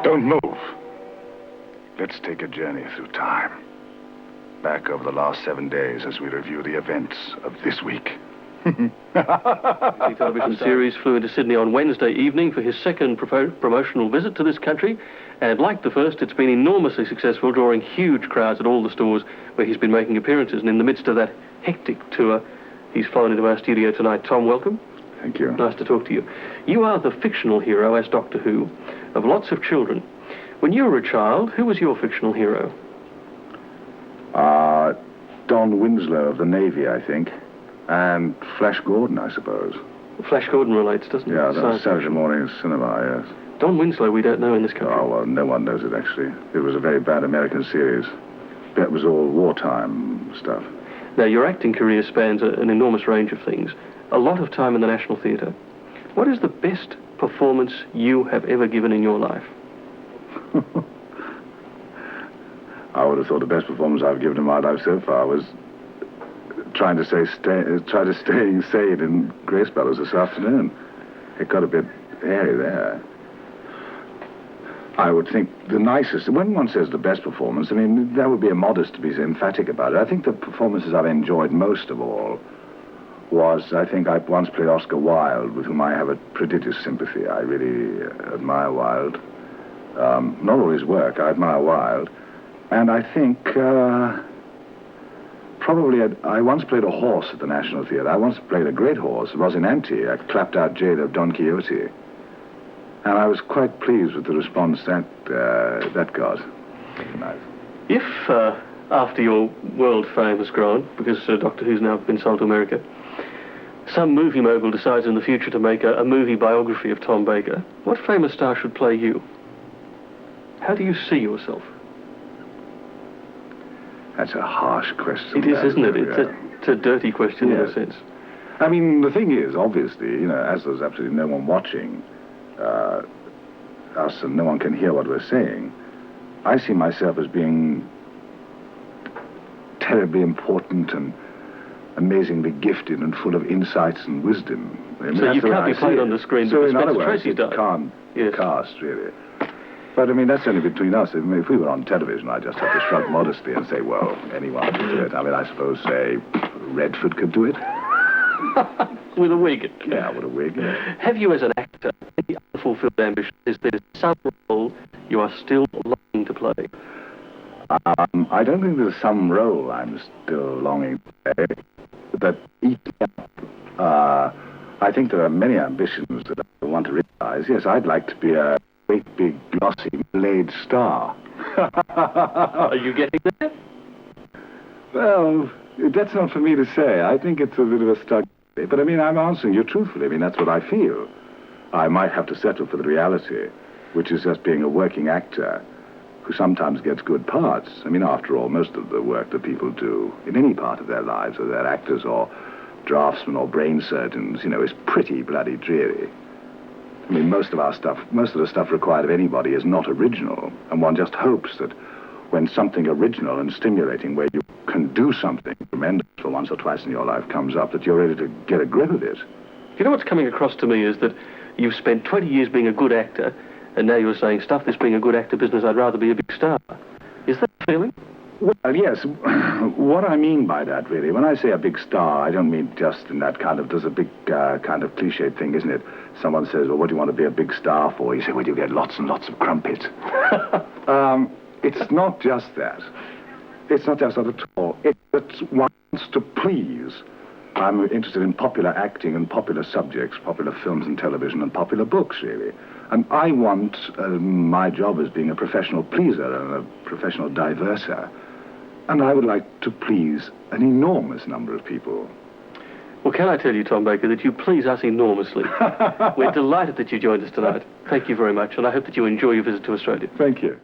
Don't move. Let's take a journey through time. Back over the last 7 days as we review the events of this week. The television series flew into Sydney on Wednesday evening for his second promotional visit to this country. And like the first, it's been enormously successful, drawing huge crowds at all the stores where he's been making appearances. And in the midst of that hectic tour, he's flown into our studio tonight. Tom, welcome. Thank you. Nice to talk to you. You are the fictional hero, as Doctor Who, of lots of children. When you were a child, who was your fictional hero? Don Winslow of the Navy, I think. And Flash Gordon, I suppose. Flash Gordon relates, doesn't it? Yeah, that was Saturday morning cinema, yes. Don Winslow, we don't know in this country. Oh, well, no one knows it, actually. It was a very bad American series. That was all wartime stuff. Now, your acting career spans an enormous range of things. A lot of time in the National Theatre. What is the best performance you have ever given in your life? I would have thought the best performance I've given in my life so far was trying to stay sane in Grace Bellows this afternoon. It got a bit hairy there. I would think the nicest, when one says the best performance, I mean, that would be immodest to be emphatic about it. I think the performances I've enjoyed most of all was, I think I once played Oscar Wilde, with whom I have a prodigious sympathy. I really admire Wilde. Not all his work, I admire Wilde. And I think probably I once played a horse at the National Theatre. I once played a great horse, Rosinante, a clapped-out jade of Don Quixote. And I was quite pleased with the response that got. Nice. If, after your world fame has grown, because Doctor Who's now been sold to America, some movie mogul decides in the future to make a movie biography of Tom Baker, what famous star should play you? How do you see yourself? That's a harsh question. It is, isn't it? It's a dirty question, in a sense. I mean, the thing is, obviously, you know, as there's absolutely no one watching us and no one can hear what we're saying, I see myself as being terribly important and amazingly gifted and full of insights and wisdom. I mean, so you can't be played on the screen, so because in other Spencer words, Tracy's done. Can't cast, really. But, I mean, that's only between us. I mean, if we were on television, I'd just have to shrug modestly and say, well, anyone could do it. I mean, I suppose, say, Redford could do it. With a wig. Yeah, with a wig. Yeah. Have you, as an actor, any unfulfilled ambition? Is there some role you are still longing to play? I don't think there's some role I'm still longing to play that eats me up. I think there are many ambitions that I want to realize. Yes, I'd like to be a great big glossy middle-aged star. Are you getting there? Well, that's not for me to say. I think it's a bit of a struggle. But I mean, I'm answering you truthfully. I mean, that's what I feel. I might have to settle for the reality, which is just being a working actor who sometimes gets good parts. I mean, after all, most of the work that people do in any part of their lives, whether they're actors or draftsmen or brain surgeons, you know, is pretty bloody dreary. I mean, most of the stuff required of anybody is not original, and one just hopes that when something original and stimulating, where you can do something tremendous for once or twice in your life comes up, that you're ready to get a grip of it. You know what's coming across to me is that you've spent 20 years being a good actor, and now you're saying, stuff this being a good actor business, I'd rather be a big star. Is that the feeling? Well, yes. What I mean by that, really, when I say a big star, I don't mean just in that kind of, there's a big kind of cliched thing, isn't it? Someone says, well, what do you want to be a big star for? You say, well, you get lots and lots of crumpets. It's not just that. It's not just that at all. It wants to please. I'm interested in popular acting and popular subjects, popular films and television and popular books, really. And I want my job as being a professional pleaser and a professional diverser. And I would like to please an enormous number of people. Well, can I tell you, Tom Baker, that you please us enormously. We're delighted that you joined us tonight. Thank you very much, and I hope that you enjoy your visit to Australia. Thank you.